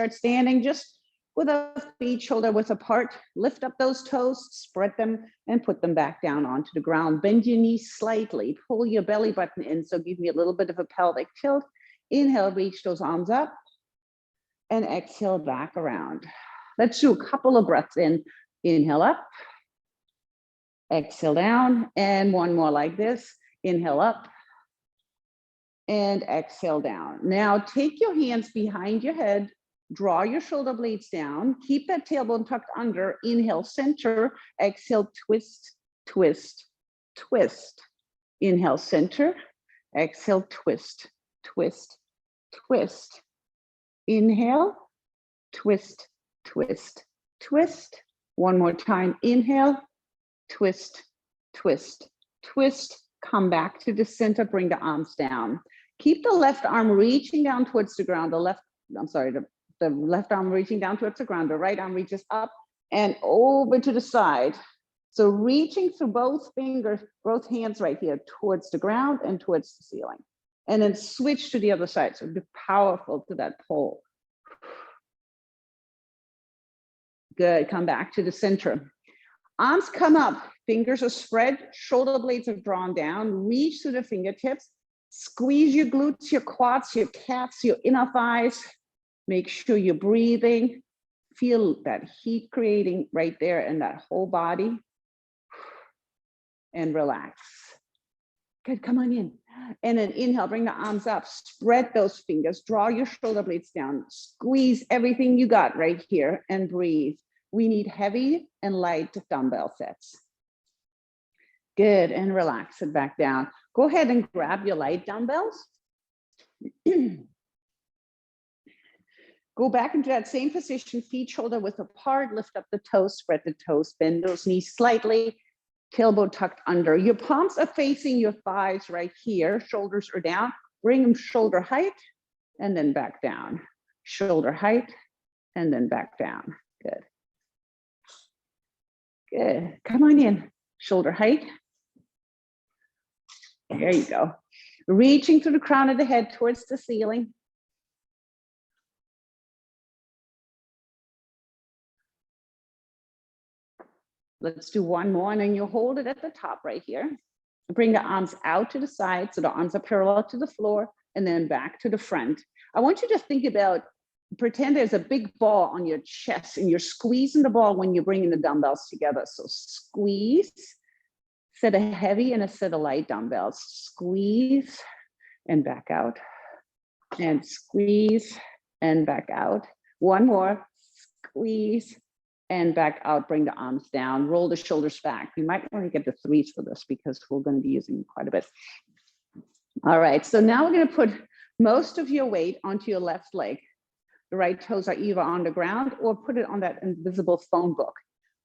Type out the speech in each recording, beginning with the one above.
start standing just with a feet shoulder width apart. Lift up those toes, spread them, and put them back down onto the ground. Bend your knees slightly, pull your belly button in, so give me a little bit of a pelvic tilt. Inhale, reach those arms up, and exhale back around. Let's do a couple of breaths in. Inhale up, exhale down, and one more like this. Inhale up, and exhale down. Now take your hands behind your head, draw your shoulder blades down, keep that tailbone tucked under. Inhale, center, exhale, twist, twist, twist. Inhale, center, exhale, twist, twist, twist. Inhale, twist, twist, twist. One more time. Inhale, twist, twist, twist. Come back to the center, bring the arms down. Keep the left arm reaching down towards the ground. The left arm reaching down towards the ground. The right arm reaches up and over to the side. So reaching through both fingers, both hands right here towards the ground and towards the ceiling. And then switch to the other side. So be powerful to that pole. Good, come back to the center. Arms come up, fingers are spread, shoulder blades are drawn down, reach through the fingertips, squeeze your glutes, your quads, your calves, your inner thighs. Make sure you're breathing. Feel that heat creating right there in that whole body. And relax. Good, come on in. And then inhale, bring the arms up, spread those fingers, draw your shoulder blades down, squeeze everything you got right here and breathe. We need heavy and light dumbbell sets. Good, and relax it back down. Go ahead and grab your light dumbbells. Go back into that same position, feet shoulder width apart, lift up the toes, spread the toes, bend those knees slightly, tailbone tucked under. Your palms are facing your thighs right here, shoulders are down. Bring them shoulder height and then back down. Shoulder height and then back down. Good. Good, come on in, shoulder height. There you go. Reaching through the crown of the head towards the ceiling. Let's do one more, and then you hold it at the top right here. Bring the arms out to the side, so the arms are parallel to the floor, and then back to the front. I want you to think about, pretend there's a big ball on your chest, and you're squeezing the ball when you're bringing the dumbbells together. So squeeze, set a heavy and a set of light dumbbells. Squeeze and back out, and squeeze and back out. One more, squeeze and back out, bring the arms down, roll the shoulders back. You might want to get the threes for this because we're going to be using quite a bit. All right, so now we're going to put most of your weight onto your left leg. The right toes are either on the ground or put it on that invisible phone book.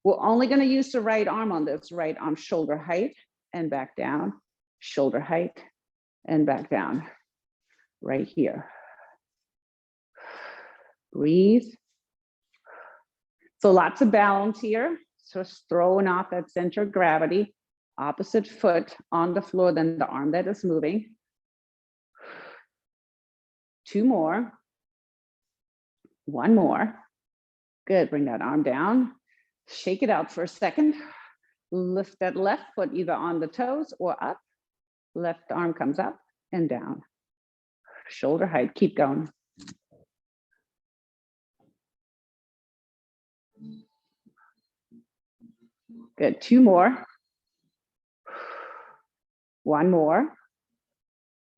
We're only going to use the right arm on this. Right arm shoulder height and back down, shoulder height and back down, right here. Breathe. So lots of balance here. So just throwing off that center of gravity, opposite foot on the floor than the arm that is moving. Two more. One more. Good, bring that arm down. Shake it out for a second. Lift that left foot either on the toes or up. Left arm comes up and down. Shoulder height, keep going. Good, two more. One more.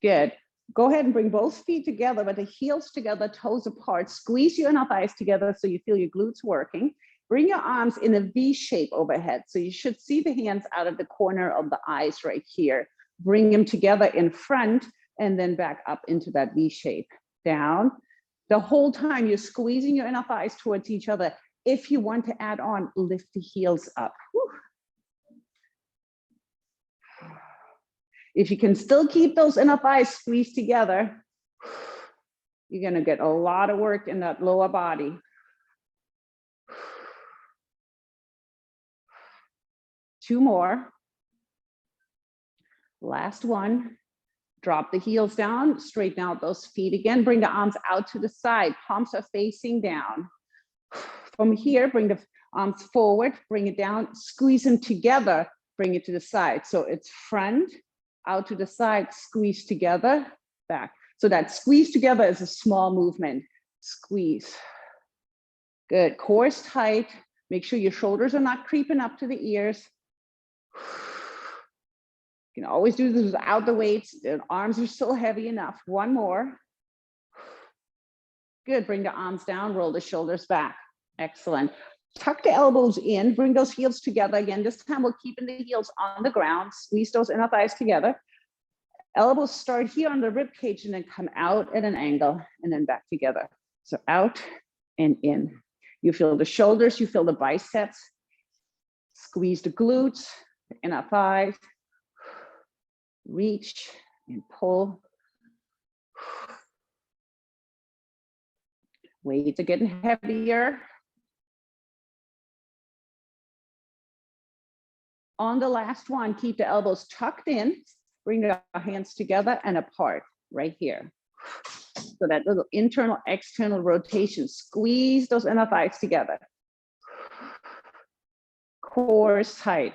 Good. Go ahead and bring both feet together, but the heels together, toes apart. Squeeze your inner thighs together so you feel your glutes working. Bring your arms in a V shape overhead. So you should see the hands out of the corner of the eyes right here. Bring them together in front and then back up into that V shape. Down. The whole time you're squeezing your inner thighs towards each other. If you want to add on, lift the heels up. Whew. If you can still keep those inner thighs squeezed together, you're going to get a lot of work in that lower body. Two more. Last one. Drop the heels down, straighten out those feet again, bring the arms out to the side, palms are facing down. From here, bring the arms forward, bring it down, squeeze them together, bring it to the side. So it's front, out to the side, squeeze together, back. So that squeeze together is a small movement. Squeeze. Good. Core is tight. Make sure your shoulders are not creeping up to the ears. You can always do this without the weights. The arms are still heavy enough. One more. Good. Bring the arms down, roll the shoulders back. Excellent. Tuck the elbows in, bring those heels together again. This time we're keeping the heels on the ground. Squeeze those inner thighs together. Elbows start here on the rib cage and then come out at an angle and then back together. So out and in. You feel the shoulders, you feel the biceps. Squeeze the glutes, the inner thighs. Reach and pull. Weights are getting heavier. On the last one, keep the elbows tucked in, bring the hands together and apart right here. So that little internal, external rotation, squeeze those inner thighs together. Core is tight.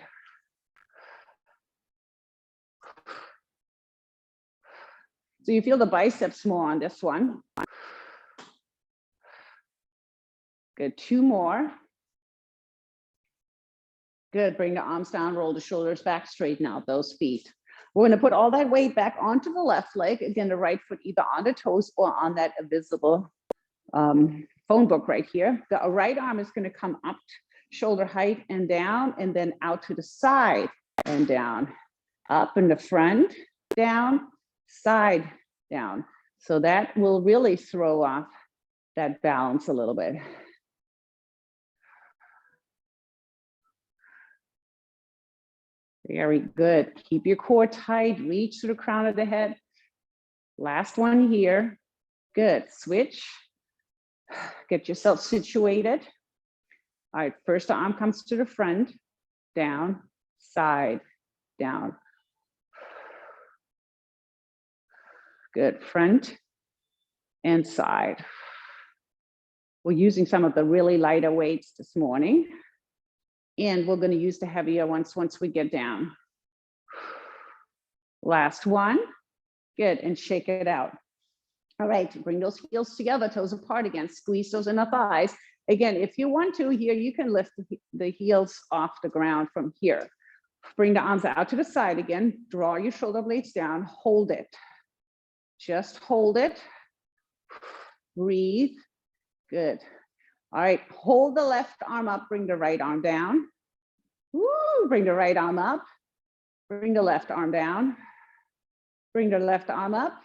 So you feel the biceps more on this one. Good, 2 more. Good, bring the arms down, roll the shoulders back, straighten out those feet. We're gonna put all that weight back onto the left leg. Again, the right foot either on the toes or on that invisible phone book right here. The right arm is gonna come up, shoulder height and down, and then out to the side and down. Up in the front, down, side, down. So that will really throw off that balance a little bit. Very good. Keep your core tight, reach to the crown of the head. Last one here. Good, switch. Get yourself situated. All right, first the arm comes to the front, down, side, down. Good, front and side. We're using some of the really lighter weights this morning. And we're going to use the heavier ones once we get down. Last one. Good, and shake it out. All right, bring those heels together, toes apart again, squeeze those inner thighs. Again, if you want to here, you can lift the heels off the ground from here. Bring the arms out to the side again, draw your shoulder blades down, hold it. Just hold it. Breathe. Good. All right, hold the left arm up, bring the right arm down. Woo, bring the right arm up. Bring the left arm down. Bring the left arm up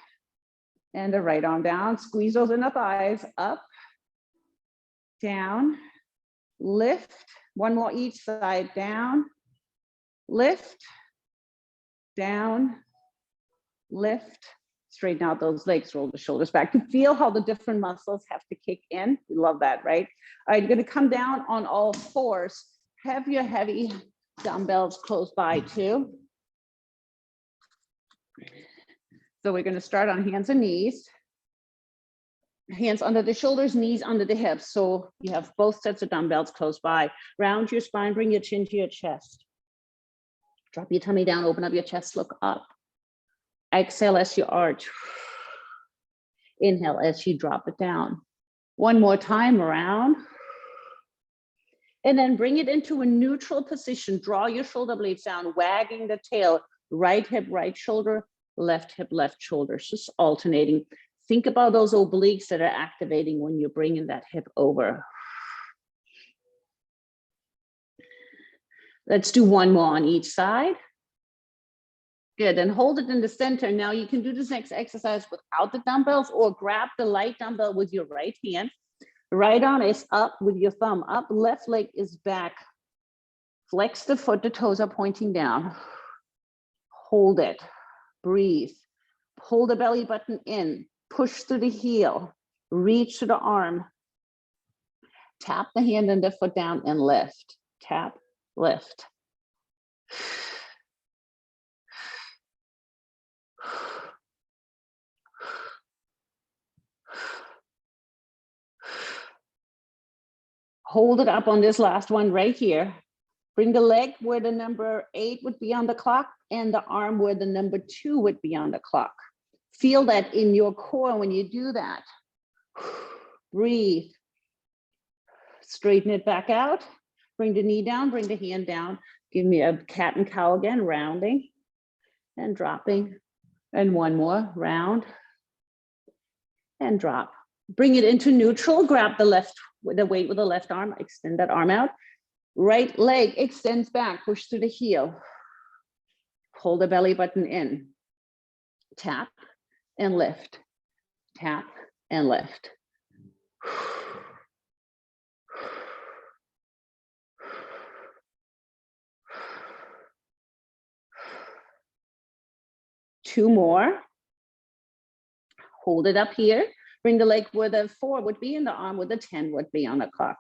and the right arm down. Squeeze those inner thighs up, down, lift. One more each side, down, lift, down, lift. Straighten out those legs, roll the shoulders back. You feel how the different muscles have to kick in. We love that, right? All right, you're gonna come down on all fours. Have your heavy dumbbells close by too. So we're gonna start on hands and knees. Hands under the shoulders, knees under the hips. So you have both sets of dumbbells close by. Round your spine, bring your chin to your chest. Drop your tummy down, open up your chest, look up. Exhale as you arch. Inhale as you drop it down. One more time around. And then bring it into a neutral position. Draw your shoulder blades down, wagging the tail. Right hip, right shoulder, left hip, left shoulder. Just alternating. Think about those obliques that are activating when you're bringing that hip over. Let's do one more on each side. Good, and hold it in the center. Now you can do this next exercise without the dumbbells or grab the light dumbbell with your right hand. Right arm is up with your thumb up, left leg is back. Flex the foot, the toes are pointing down. Hold it, breathe. Pull the belly button in, push through the heel, reach to the arm. Tap the hand and the foot down and lift. Tap, lift. Hold it up on this last one right here. Bring the leg where the number 8 would be on the clock and the arm where the number 2 would be on the clock. Feel that in your core when you do that. Breathe. Straighten it back out. Bring the knee down, bring the hand down. Give me a cat and cow again, rounding and dropping. And one more, round and drop. Bring it into neutral, grab the weight with the left arm, extend that arm out. Right leg extends back, push through the heel. Hold the belly button in. Tap and lift. Tap and lift. Two more. Hold it up here. Bring the leg where the 4 would be and the arm where the 10 would be on the clock.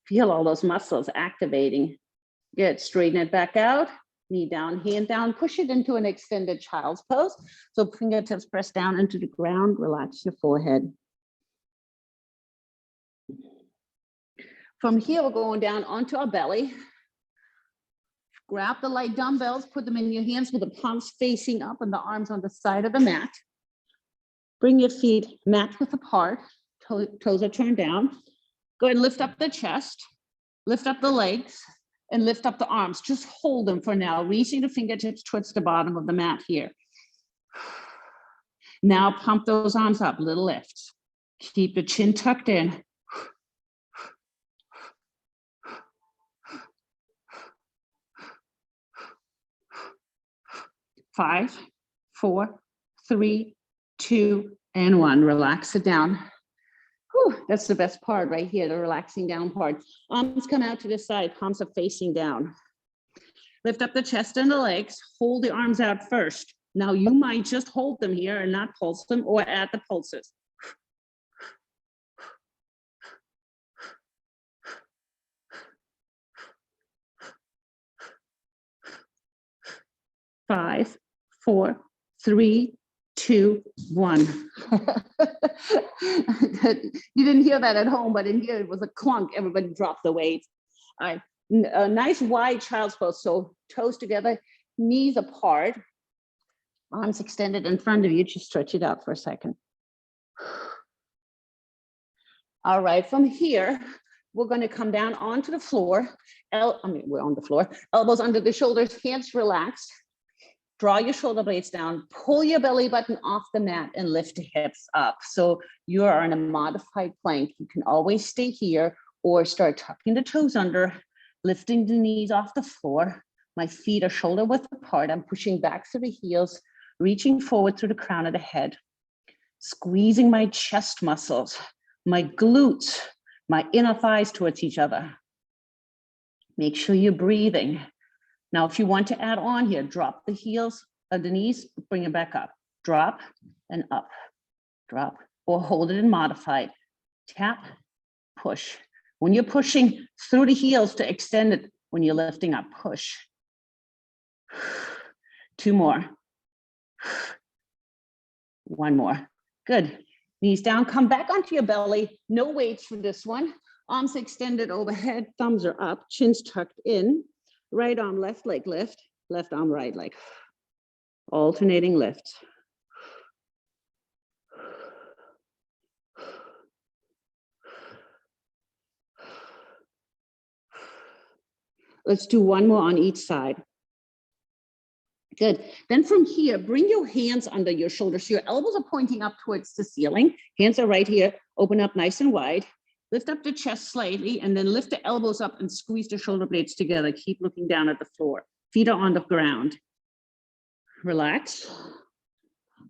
Feel all those muscles activating. Good, straighten it back out. Knee down, hand down, push it into an extended child's pose. So fingertips press down into the ground, relax your forehead. From here, we're going down onto our belly. Grab the light dumbbells, put them in your hands with the palms facing up and the arms on the side of the mat. Bring your feet mat width apart, toes are turned down. Go ahead and lift up the chest, lift up the legs, and lift up the arms. Just hold them for now, reaching the fingertips towards the bottom of the mat here. Now pump those arms up, little lifts. Keep the chin tucked in. Five, 4, 3, 2, and 1. Relax it down. Whew, that's the best part right here, the relaxing down part. Arms come out to the side, palms are facing down. Lift up the chest and the legs, hold the arms out first. Now you might just hold them here and not pulse them or add the pulses. Five, 4, 3, 2, 1. You didn't hear that at home, but in here it was a clunk. Everybody dropped the weights. All right, a nice wide child's pose. So toes together, knees apart, arms extended in front of you. Just stretch it out for a second. All right, from here, we're going to come down onto the floor. We're on the floor. Elbows under the shoulders, hands relaxed. Draw your shoulder blades down, pull your belly button off the mat and lift the hips up. So you are in a modified plank. You can always stay here or start tucking the toes under, lifting the knees off the floor. My feet are shoulder width apart. I'm pushing back through the heels, reaching forward through the crown of the head, squeezing my chest muscles, my glutes, my inner thighs towards each other. Make sure you're breathing. Now, if you want to add on here, drop the heels of the knees, bring it back up, drop and up, drop, or hold it in modified. Tap, push. When you're pushing through the heels to extend it, when you're lifting up, push. 2 more. 1 more. Good. Knees down, come back onto your belly. No weights for this one. Arms extended overhead, thumbs are up, chins tucked in. Right arm, left leg lift, left arm, right leg. Alternating lifts. Let's do 1 more on each side. Good. Then from here, bring your hands under your shoulders. So your elbows are pointing up towards the ceiling. Hands are right here. Open up nice and wide. Lift up the chest slightly and then lift the elbows up and squeeze the shoulder blades together. Keep looking down at the floor. Feet are on the ground. Relax.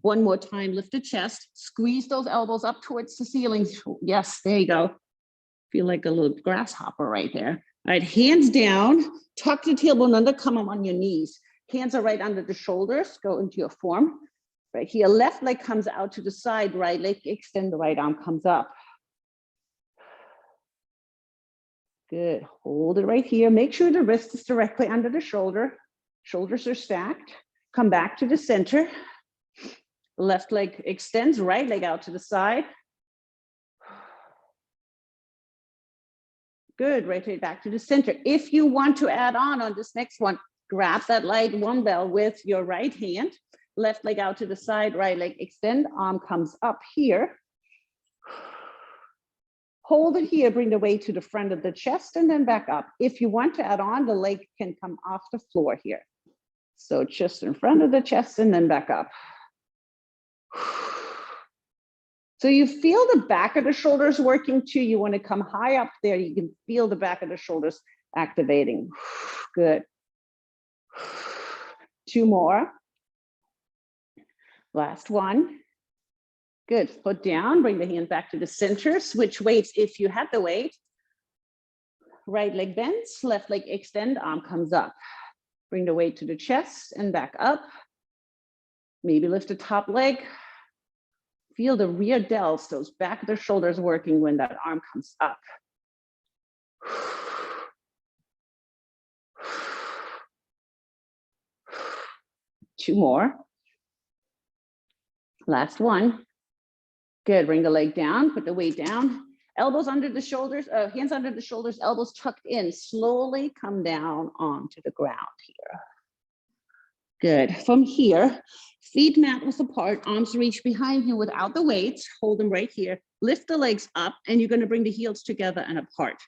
1 more time, lift the chest, squeeze those elbows up towards the ceiling. Yes, there you go. Feel like a little grasshopper right there. All right, hands down, tuck the tailbone under, come up on your knees. Hands are right under the shoulders, go into your form. Right here, left leg comes out to the side, right leg extend, the right arm comes up. Good, hold it right here. Make sure the wrist is directly under the shoulder. Shoulders are stacked. Come back to the center. Left leg extends, right leg out to the side. Good, rotate back to the center. If you want to add on this next one, grab that light dumbbell with your right hand, left leg out to the side, right leg extend, arm comes up here. Hold it here, bring the weight to the front of the chest and then back up. If you want to add on, the leg can come off the floor here. So just in front of the chest and then back up. So you feel the back of the shoulders working too. You want to come high up there. You can feel the back of the shoulders activating. Good. 2 more. Last one. Good, foot down, bring the hand back to the center, switch weights if you had the weight. Right leg bends, left leg extend, arm comes up. Bring the weight to the chest and back up. Maybe lift the top leg. Feel the rear delts, those back of the shoulders working when that arm comes up. 2 more. Last one. Good, bring the leg down, put the weight down. Elbows under the shoulders, hands under the shoulders, elbows tucked in. Slowly come down onto the ground here. Good, from here, feet mat width apart, arms reach behind you without the weights, hold them right here. Lift the legs up and you're gonna bring the heels together and apart.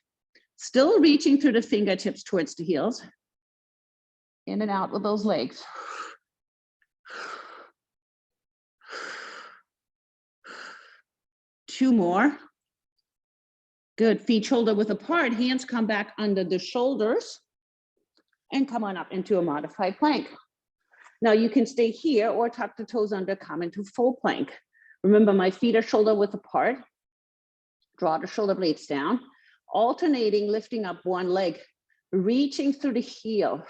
Still reaching through the fingertips towards the heels. In and out with those legs. Two more. Good, feet shoulder width apart, hands come back under the shoulders and come on up into a modified plank. Now you can stay here or tuck the toes under, come into full plank. Remember, my feet are shoulder width apart. Draw the shoulder blades down, alternating, lifting up one leg, reaching through the heel,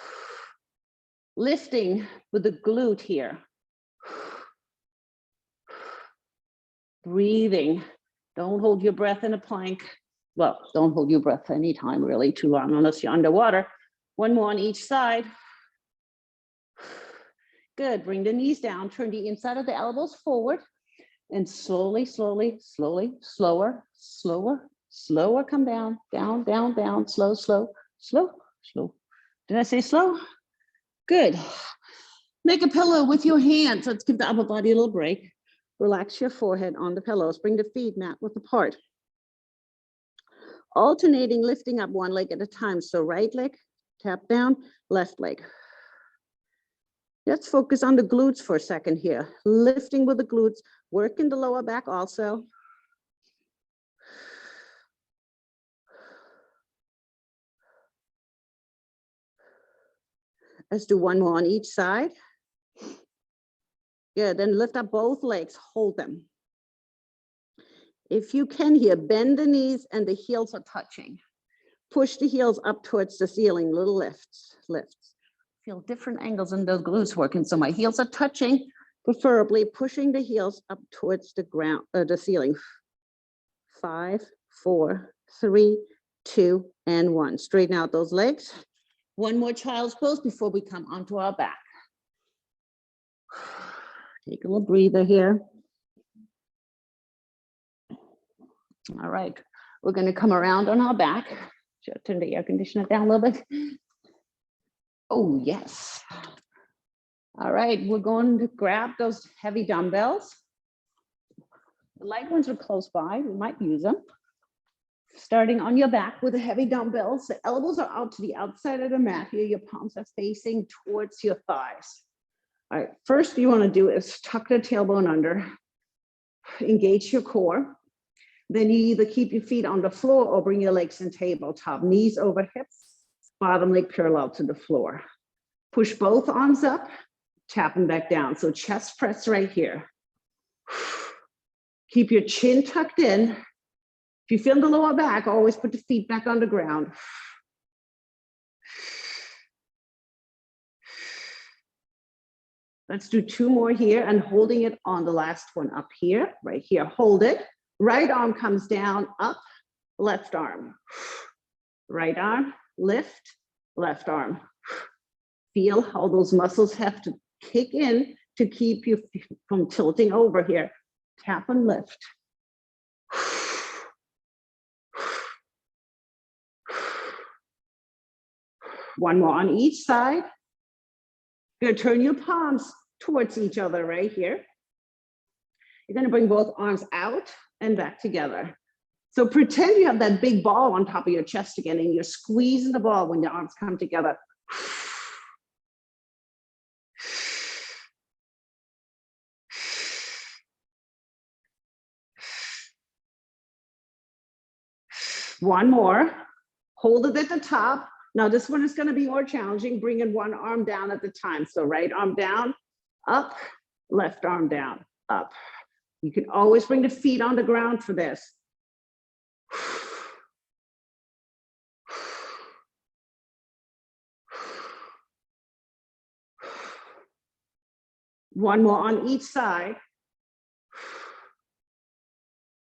lifting with the glute here. Breathing. Don't hold your breath in a plank. Well, don't hold your breath anytime really too long unless you're underwater. One more on each side. Good, bring the knees down, turn the inside of the elbows forward and slowly, slowly, slowly, slower, slower, slower, come down, down, down, down, slow, slow, slow, slow. Did I say slow? Good. Make a pillow with your hands. Let's give the upper body a little break. Relax your forehead on the pillows. Bring the feet mat width apart. Alternating, lifting up one leg at a time. So right leg, tap down, left leg. Let's focus on the glutes for a second here. Lifting with the glutes, working the lower back also. Let's do one more on each side. Good, then lift up both legs, hold them. If you can here, bend the knees and the heels are touching. Push the heels up towards the ceiling, little lifts, lifts. Feel different angles in those glutes working. So my heels are touching, preferably pushing the heels up towards the ground, the ceiling. 5, 4, 3, 2, and 1. Straighten out those legs. One more child's pose before we come onto our back. Take a little breather here. All right, we're going to come around on our back. Should turn the air conditioner down a little bit. Oh, yes. All right, we're going to grab those heavy dumbbells. The light ones are close by. We might use them. Starting on your back with the heavy dumbbells. The elbows are out to the outside of the mat here. Your palms are facing towards your thighs. All right, first you want to do is tuck the tailbone under, engage your core. Then you either keep your feet on the floor or bring your legs in tabletop, knees over hips, bottom leg parallel to the floor. Push both arms up, tap them back down. So chest press right here. Keep your chin tucked in. If you feel the lower back, always put the feet back on the ground. Let's do 2 more here and holding it on the last one up here, right here. Hold it. Right arm comes down, up, left arm. Right arm, lift, left arm. Feel how those muscles have to kick in to keep you from tilting over here. Tap and lift. One more on each side. You're gonna turn your palms towards each other right here. You're gonna bring both arms out and back together. So pretend you have that big ball on top of your chest again, and you're squeezing the ball when your arms come together. One more. Hold it at the top. Now this one is going to be more challenging, bringing one arm down at the time. So right arm down, up, left arm down, up. You can always bring the feet on the ground for this. One more on each side.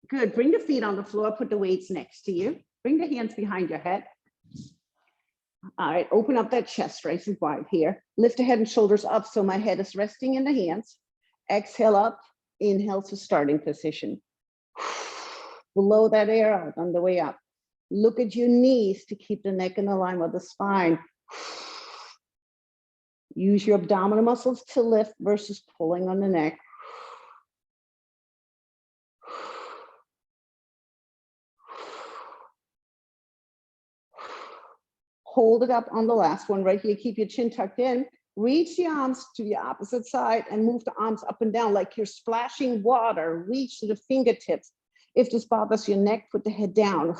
Good. Bring the feet on the floor. Put the weights next to you. Bring the hands behind your head. All right. Open up that chest nice and wide here. Lift the head and shoulders up so my head is resting in the hands. Exhale up. Inhale to starting position. Blow that air out on the way up. Look at your knees to keep the neck in line with the spine. Use your abdominal muscles to lift versus pulling on the neck. Hold it up on the last one right here. Keep your chin tucked in. Reach the arms to the opposite side and move the arms up and down like you're splashing water. Reach to the fingertips. If this bothers your neck, put the head down.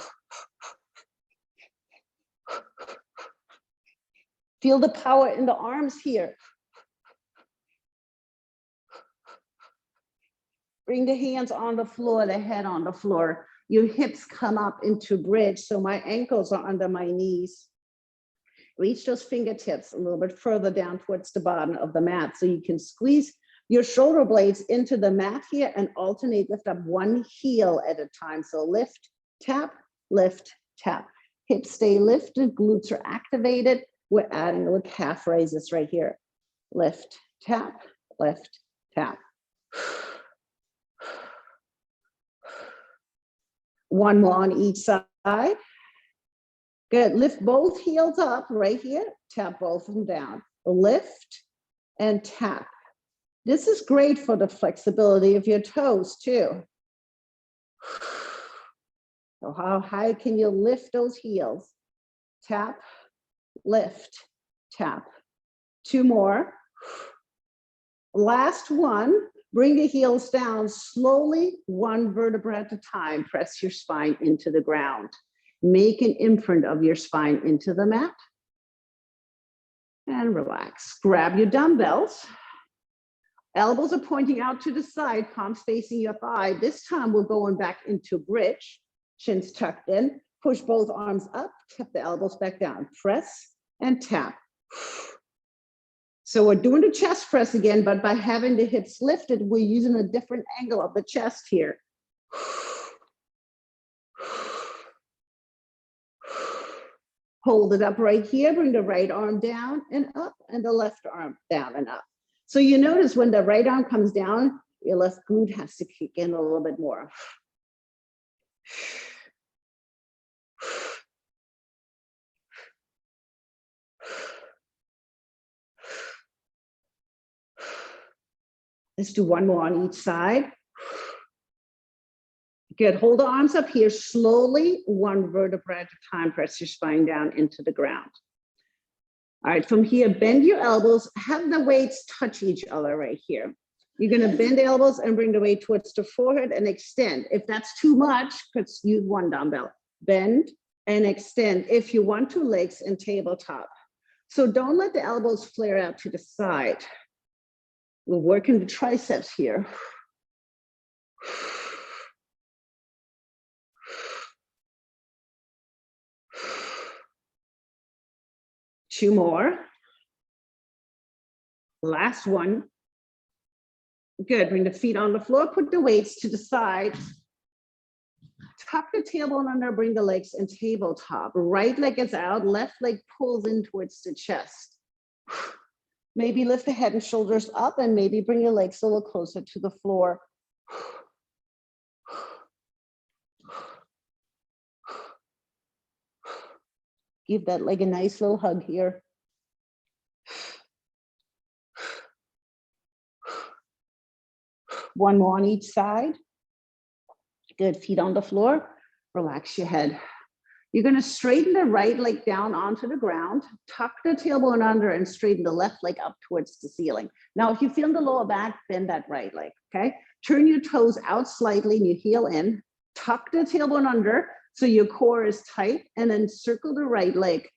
Feel the power in the arms here. Bring the hands on the floor, the head on the floor. Your hips come up into bridge, so my ankles are under my knees. Reach those fingertips a little bit further down towards the bottom of the mat so you can squeeze your shoulder blades into the mat here and alternate, lift up one heel at a time. So lift, tap, tap. Hips stay lifted, glutes are activated. We're adding little calf raises right here. Lift, tap, tap. One more on each side. Good. Lift both heels up right here. Tap both of them down. Lift and tap. This is great for the flexibility of your toes too. So how high can you lift those heels? Tap, lift, tap. Two more. Last one. Bring the heels down slowly, one vertebra at a time. Press your spine into the ground. Make an imprint of your spine into the mat. And relax. Grab your dumbbells. Elbows are pointing out to the side, palms facing your thigh. This time we're going back into bridge. Chins tucked in. Push both arms up, tap the elbows back down. Press and tap. So we're doing the chest press again, but by having the hips lifted, we're using a different angle of the chest here. Hold it up right here, bring the right arm down and up, and the left arm down and up. So you notice when the right arm comes down, your left glute has to kick in a little bit more. Let's do one more on each side. Good. Hold the arms up here slowly, one vertebra at a time. Press your spine down into the ground. All right, from here, bend your elbows. Have the weights touch each other right here. You're going to bend the elbows and bring the weight towards the forehead and extend. If that's too much, let's use one dumbbell. Bend and extend. If you want to, legs and tabletop. So don't let the elbows flare out to the side. We're working the triceps here. Two more. Last one. Good. Bring the feet on the floor. Put the weights to the side. Tuck the tailbone under. Bring the legs in tabletop. Right leg is out. Left leg pulls in towards the chest. Maybe lift the head and shoulders up and maybe bring your legs a little closer to the floor. Give that leg a nice little hug here. One more on each side. Good, feet on the floor. Relax your head. You're gonna straighten the right leg down onto the ground, tuck the tailbone under and straighten the left leg up towards the ceiling. Now, if you feel the lower back, bend that right leg, okay? Turn your toes out slightly and you heel in, tuck the tailbone under so your core is tight, and then circle the right leg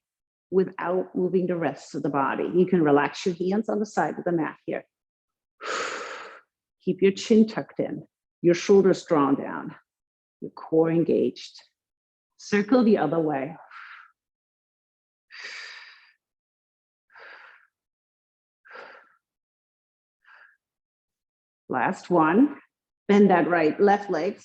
without moving the rest of the body. You can relax your hands on the side of the mat here. Keep your chin tucked in, your shoulders drawn down, your core engaged. Circle the other way. Last one. Bend that right leg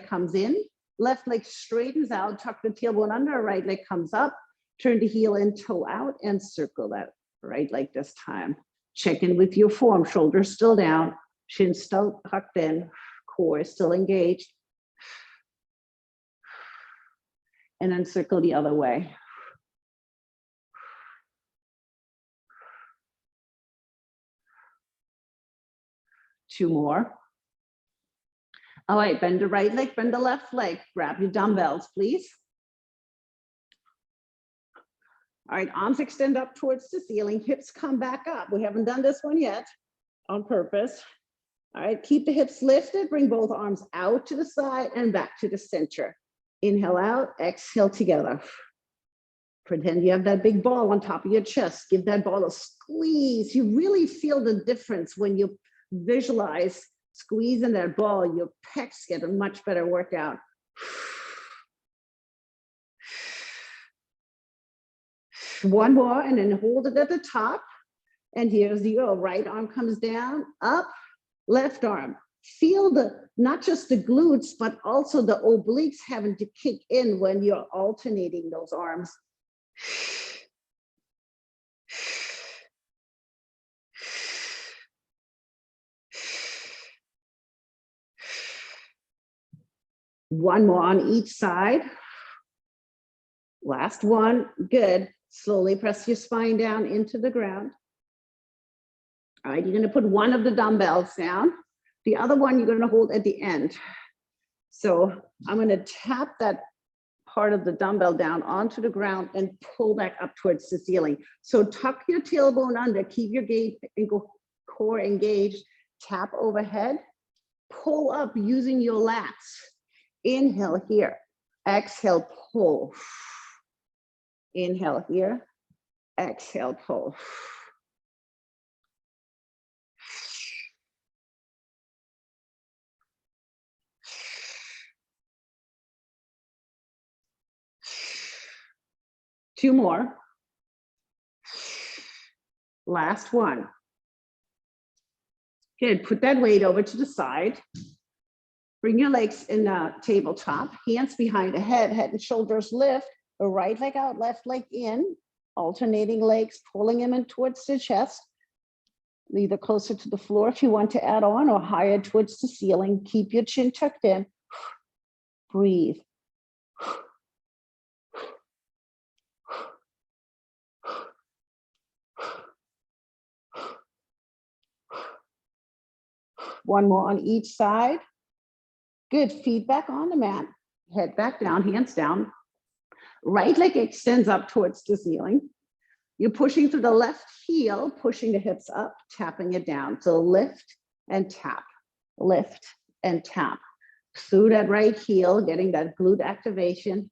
comes in, left leg straightens out, tuck the tailbone under, right leg comes up, turn the heel in, toe out, and circle that right leg this time. Check in with your form, shoulders still down, chin still tucked in, core is still engaged. And then circle the other way. Two more. All right, bend the right leg, bend the left leg. Grab your dumbbells, please. All right, arms extend up towards the ceiling, hips come back up. We haven't done this one yet on purpose. All right, keep the hips lifted, bring both arms out to the side and back to the center. Inhale out, exhale together. Pretend you have that big ball on top of your chest. Give that ball a squeeze. You really feel the difference when you visualize squeezing that ball. Your pecs get a much better workout. One more, and then hold it at the top. And here's the go. Right arm comes down, up, left arm. Feel not just the glutes, but also the obliques having to kick in when you're alternating those arms. One more on each side. Last one, good. Slowly press your spine down into the ground. All right, you're gonna put one of the dumbbells down. The other one you're gonna hold at the end. So I'm gonna tap that part of the dumbbell down onto the ground and pull back up towards the ceiling. So tuck your tailbone under, keep your core engaged, tap overhead, pull up using your lats. Inhale here, exhale, pull. Inhale here, exhale, pull. Two more. Last one. Good, put that weight over to the side. Bring your legs in the tabletop, hands behind the head, head and shoulders lift, the right leg out, left leg in, alternating legs, pulling them in towards the chest. Either closer to the floor if you want to add on or higher towards the ceiling. Keep your chin tucked in. Breathe. One more on each side. Good, feet back on the mat, head back down, hands down. Right leg extends up towards the ceiling. You're pushing through the left heel, pushing the hips up, tapping it down. So lift and tap, lift and tap. Through that right heel, getting that glute activation.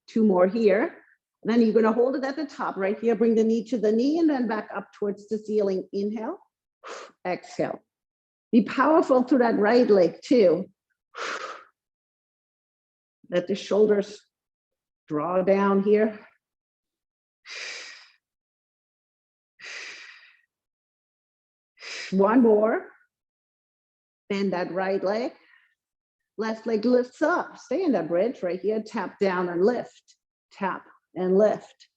Two more here. Then you're gonna hold it at the top right here, bring the knee to the knee and then back up towards the ceiling. Inhale, exhale. Be powerful through that right leg too. Let the shoulders draw down here. One more. Bend that right leg. Left leg lifts up. Stay in that bridge right here. Tap down and lift. Tap and lift.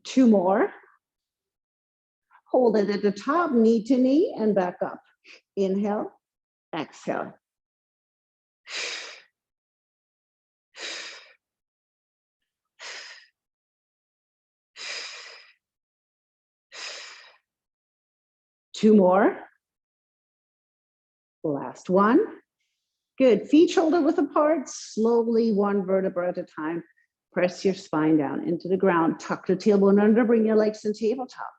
2 more. Hold it at the top, knee to knee, and back up. Inhale, exhale. Two more. Last one. Good. Feet shoulder width apart, slowly, one vertebra at a time. Press your spine down into the ground. Tuck the tailbone under, bring your legs to tabletop.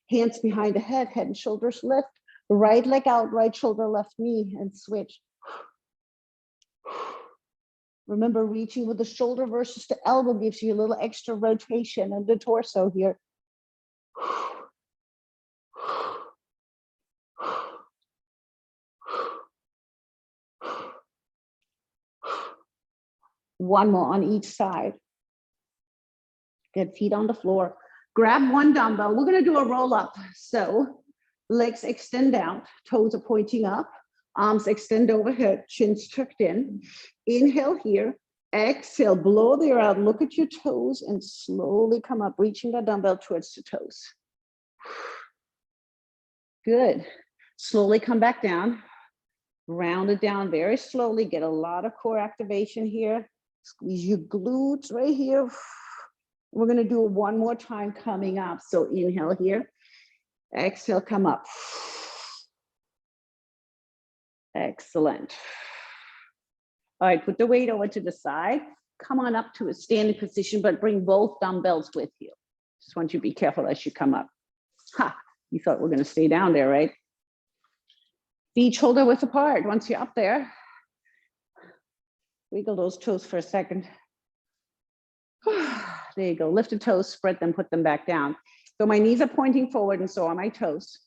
Hands behind the head and shoulders lift. Right leg out, right shoulder, left knee, and switch. Remember, reaching with the shoulder versus the elbow gives you a little extra rotation in the torso here. One more on each side. Good, feet on the floor. Grab one dumbbell. We're going to do a roll up. So legs extend out, toes are pointing up, arms extend overhead, chins tucked in. Inhale here. Exhale, blow the air out. Look at your toes and slowly come up, reaching the dumbbell towards the toes. Good. Slowly come back down. Round it down very slowly. Get a lot of core activation here. Squeeze your glutes right here. We're going to do it one more time coming up. So inhale here. Exhale, come up. Excellent. All right, put the weight over to the side. Come on up to a standing position, but bring both dumbbells with you. Just want you to be careful as you come up. Ha, you thought we're going to stay down there, right? Feet shoulder width apart. Once you're up there, wiggle those toes for a second. There you go. Lift the toes, spread them, put them back down. So my knees are pointing forward and so are my toes.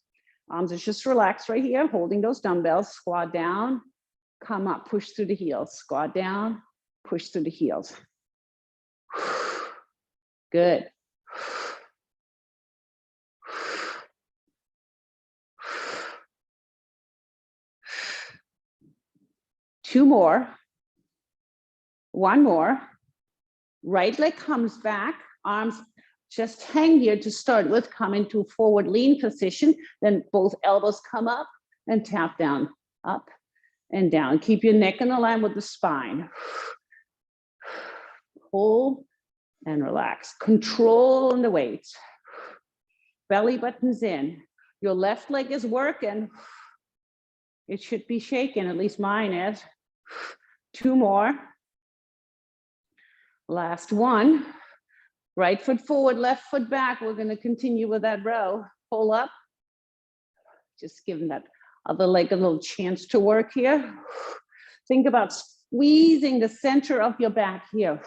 Arms are just relaxed right here, holding those dumbbells. Squat down, come up, push through the heels. Squat down, push through the heels. Good. Two more. One more. Right leg comes back, arms just hang here to start with, come into forward lean position, then both elbows come up and tap down, up and down. Keep your neck in line with the spine. Hold and relax. Control the weights. Belly buttons in. Your left leg is working. It should be shaking, at least mine is. Two more. Last one. Right foot forward, left foot back. We're going to continue with that row. Pull up. Just giving that other leg a little chance to work here. Think about squeezing the center of your back here.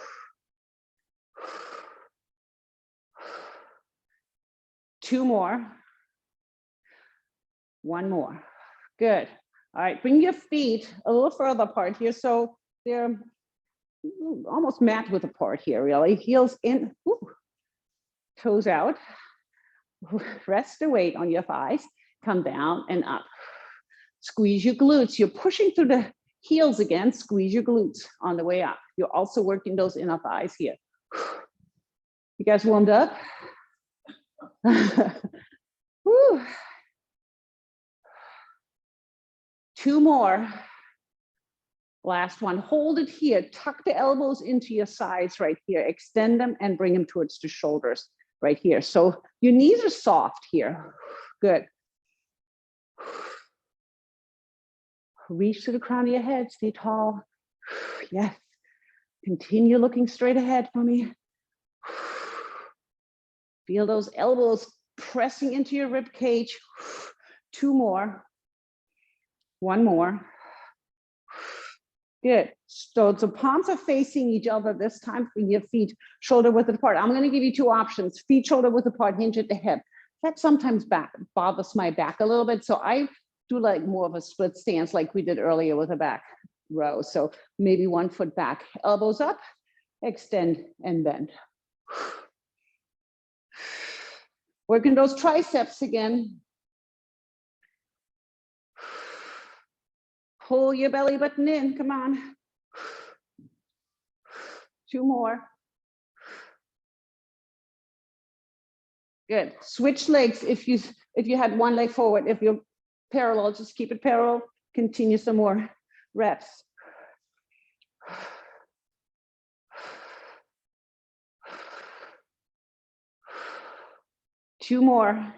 Two more. One more. Good. All right, bring your feet a little further apart here. So they're almost mat width apart here, really. Heels in, toes out. Rest the weight on your thighs. Come down and up. Squeeze your glutes. You're pushing through the heels again. Squeeze your glutes on the way up. You're also working those inner thighs here. You guys warmed up? Woo. Two more. Last one. Hold it here. Tuck the elbows into your sides right here. Extend them and bring them towards the shoulders right here. So your knees are soft here. Good. Reach to the crown of your head. Stay tall. Yes. Continue looking straight ahead for me. Feel those elbows pressing into your rib cage. Two more. One more. Good. So the palms are facing each other this time. For your feet shoulder width apart. I'm going to give you two options. Feet shoulder width apart, hinge at the hip. That sometimes bothers my back a little bit. So I do like more of a split stance like we did earlier with a back row. So maybe 1 foot back, elbows up, extend and bend. Working those triceps again. Pull your belly button in, come on. Two more. Good. Switch legs. If you had one leg forward, if you're parallel, just keep it parallel. Continue some more reps. Two more.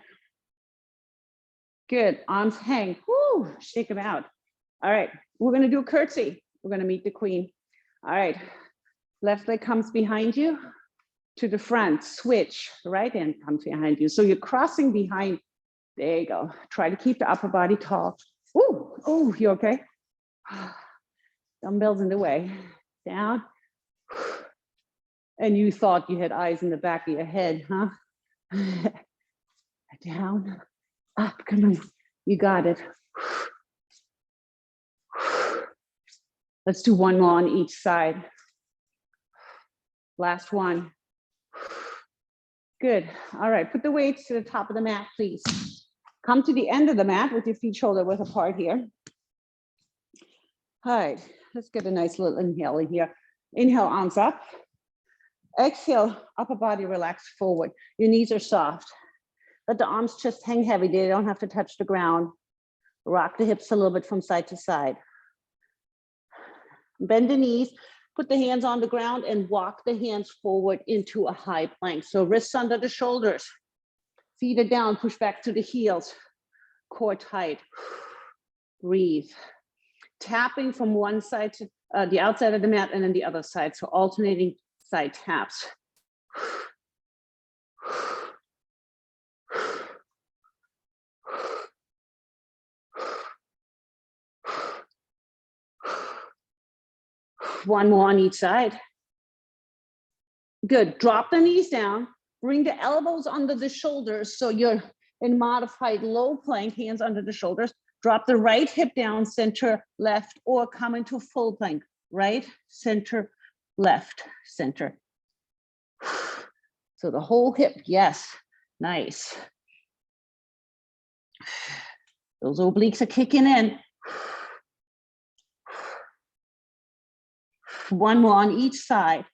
Good. Arms hang. Woo, shake them out. All right. We're going to do a curtsy. We're going to meet the queen. All right. Left leg comes behind you to the front. Switch. Right hand comes behind you. So you're crossing behind. There you go. Try to keep the upper body tall. Ooh, oh, you okay? Dumbbells in the way. Down. And you thought you had eyes in the back of your head, huh? Down, up, come on. You got it. Let's do one more on each side. Last one. Good. All right, put the weights to the top of the mat, please. Come to the end of the mat with your feet shoulder width apart here. All right, let's get a nice little inhale in here. Inhale, arms up. Exhale, upper body relax forward. Your knees are soft. Let the arms just hang heavy. They don't have to touch the ground. Rock the hips a little bit from side to side. Bend the knees, put the hands on the ground and walk the hands forward into a high plank. So wrists under the shoulders, feet are down, push back to the heels, core tight. Breathe. Tapping from one side to the outside of the mat and then the other side. So alternating side taps. One more on each side. Good. Drop the knees down. Bring the elbows under the shoulders. So you're in modified low plank, hands under the shoulders. Drop the right hip down, center, left, or come into full plank. Right, center, left, center. So the whole hip, yes, nice. Those obliques are kicking in. One more on each side.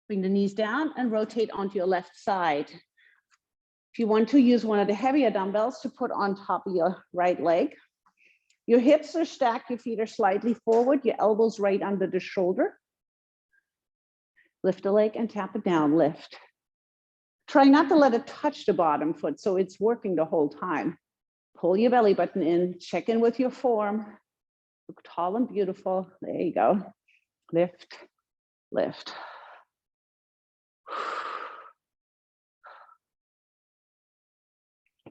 Bring the knees down and rotate onto your left side. If you want to use one of the heavier dumbbells to put on top of your right leg, your hips are stacked, your feet are slightly forward, your elbows right under the shoulder. Lift the leg and tap it down, lift. Try not to let it touch the bottom foot so it's working the whole time. Pull your belly button in, check in with your form. Look tall and beautiful. There you go. Lift, lift.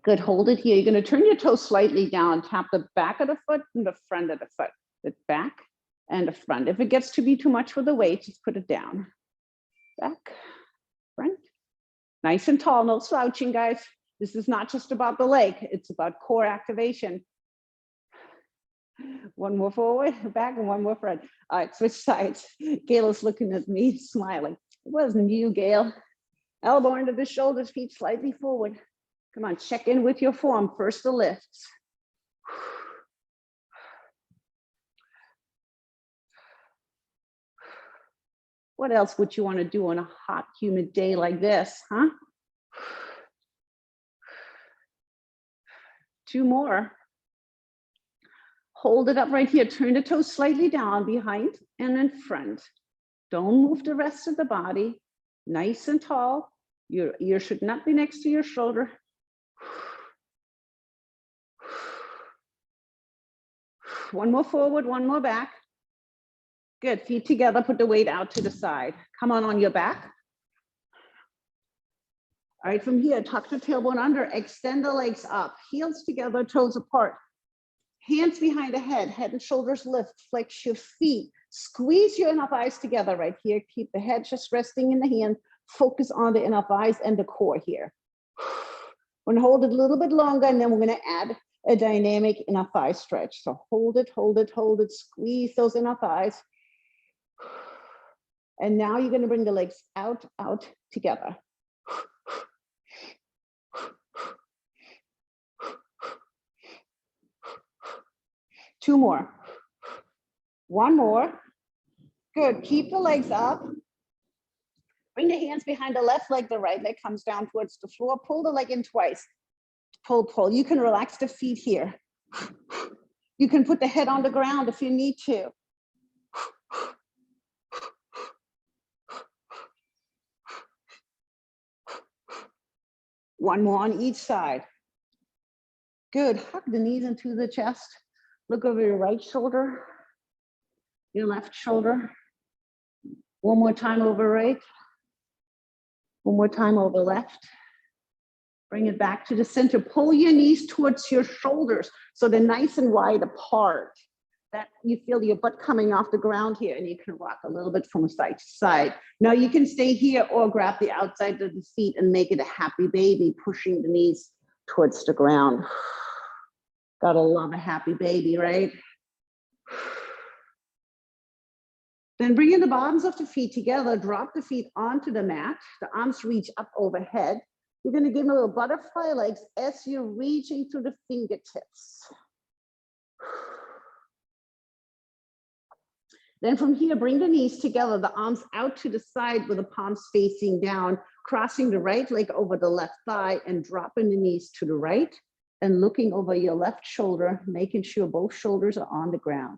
Good, hold it here. You're gonna turn your toes slightly down, tap the back of the foot and the front of the foot. The back and the front. If it gets to be too much for the weight, just put it down. Back, front. Nice and tall, no slouching, guys. This is not just about the leg, it's about core activation. One more forward, back, and one more front. All right, switch sides. Gail is looking at me, smiling. It wasn't you, Gail. Elbow under the shoulders, feet slightly forward. Come on, check in with your form. First the lifts. What else would you want to do on a hot, humid day like this, huh? Two more. Hold it up right here. Turn the toes slightly down behind and in front. Don't move the rest of the body. Nice and tall. Your ear should not be next to your shoulder. One more forward, one more back. Good, feet together, put the weight out to the side. Come on your back. All right, from here, tuck the tailbone under, extend the legs up, heels together, toes apart. Hands behind the head and shoulders lift, flex your feet. Squeeze your inner thighs together right here. Keep the head just resting in the hand. Focus on the inner thighs and the core here. We're gonna hold it a little bit longer and then we're gonna add a dynamic inner thigh stretch. So hold it, hold it, hold it, squeeze those inner thighs. And now you're gonna bring the legs out together. Two more. One more. Good, keep the legs up. Bring the hands behind the left leg, the right leg comes down towards the floor. Pull the leg in twice. Pull, pull. You can relax the feet here. You can put the head on the ground if you need to. One more on each side. Good. Hug the knees into the chest. Look over your right shoulder, your left shoulder. One more time over right. One more time over left. Bring it back to the center. Pull your knees towards your shoulders so they're nice and wide apart. That you feel your butt coming off the ground here, and you can rock a little bit from side to side. Now you can stay here or grab the outside of the feet and make it a happy baby, pushing the knees towards the ground. Gotta love a happy baby, right? Then bring in the bottoms of the feet together, drop the feet onto the mat. The arms reach up overhead. You're gonna give them a little butterfly legs as you're reaching through the fingertips. Then from here, bring the knees together, the arms out to the side with the palms facing down, crossing the right leg over the left thigh and dropping the knees to the right and looking over your left shoulder, making sure both shoulders are on the ground.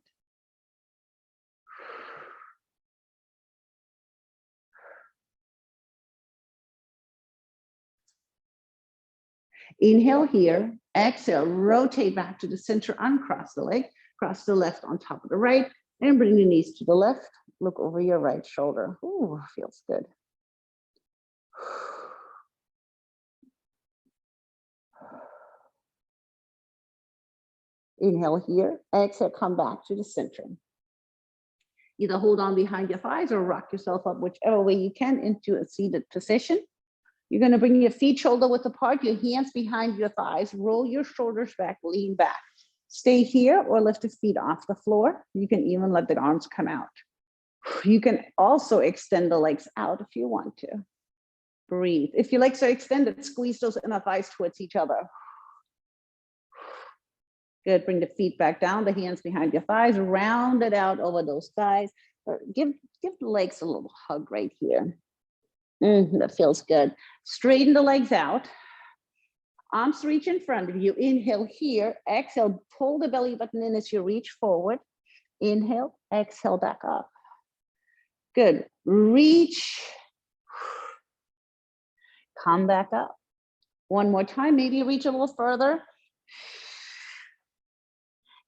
Inhale here, exhale, rotate back to the center, uncross the leg, cross the left on top of the right, and bring the knees to the left. Look over your right shoulder. Ooh, feels good. Inhale here, exhale, come back to the center. Either hold on behind your thighs or rock yourself up whichever way you can into a seated position. You're going to bring your feet shoulder width apart, your hands behind your thighs, roll your shoulders back, lean back. Stay here or lift the feet off the floor. You can even let the arms come out. You can also extend the legs out if you want to. Breathe. If your legs are extended, squeeze those inner thighs towards each other. Good. Bring the feet back down, the hands behind your thighs, round it out over those thighs. Give the legs a little hug right here. That feels good. Straighten the legs out. Arms reach in front of you. Inhale here. Exhale, pull the belly button in as you reach forward. Inhale, exhale, back up. Good. Reach. Come back up. One more time. Maybe reach a little further.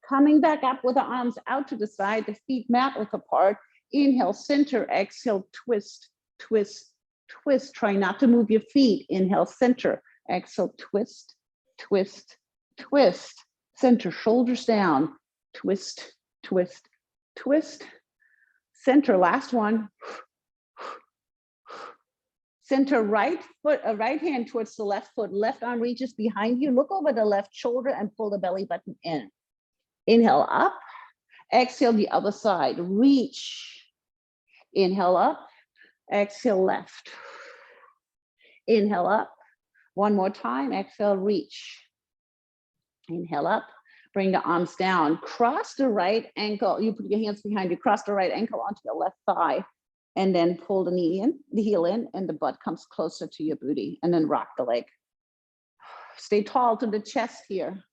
Coming back up with the arms out to the side, the feet mat width apart. Inhale, center. Exhale, twist, twist, twist. Try not to move your feet. Inhale, center. Exhale, twist, twist, twist. Center, shoulders down. Twist, twist, twist. Center, last one. Center, right foot, right hand towards the left foot. Left arm reaches behind you. Look over the left shoulder and pull the belly button in. Inhale up. Exhale the other side. Reach. Inhale up. Exhale left. Inhale up. One more time. Exhale, reach. Inhale up. Bring the arms down. Cross the right ankle. You put your hands behind you. Cross the right ankle onto your left thigh. And then pull the knee in, the heel in, and the butt comes closer to your booty. And then rock the leg. Stay tall to the chest here.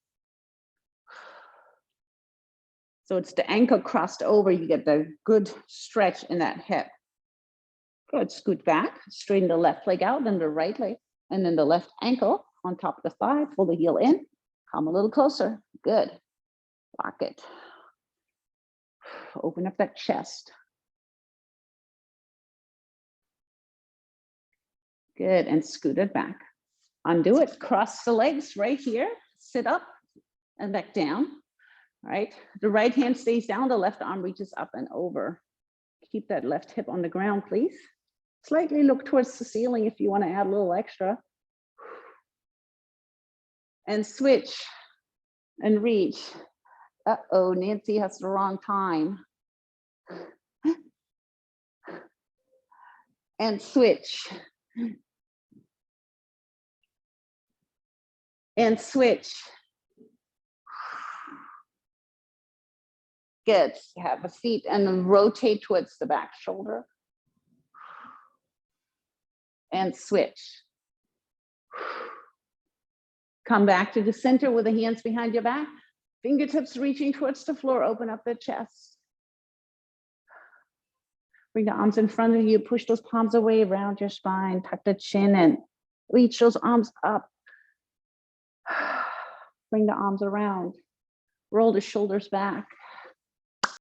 So it's the ankle crossed over. You get the good stretch in that hip. Good. Scoot back. Straighten the left leg out, then the right leg. And then the left ankle on top of the thigh, pull the heel in, come a little closer. Good. Lock it. Open up that chest. Good, and scoot it back. Undo it, cross the legs right here, sit up and back down, right? The right hand stays down, the left arm reaches up and over. Keep that left hip on the ground, please. Slightly look towards the ceiling if you want to add a little extra. And switch and reach. Uh-oh, Nancy has the wrong time. And switch. And switch. Good. Have a seat and then rotate towards the back shoulder. and switch. Come back to the center with the hands behind your back, fingertips reaching towards the floor, open up the chest. Bring the arms in front of you, push those palms away around your spine, tuck the chin in, reach those arms up. Bring the arms around, roll the shoulders back.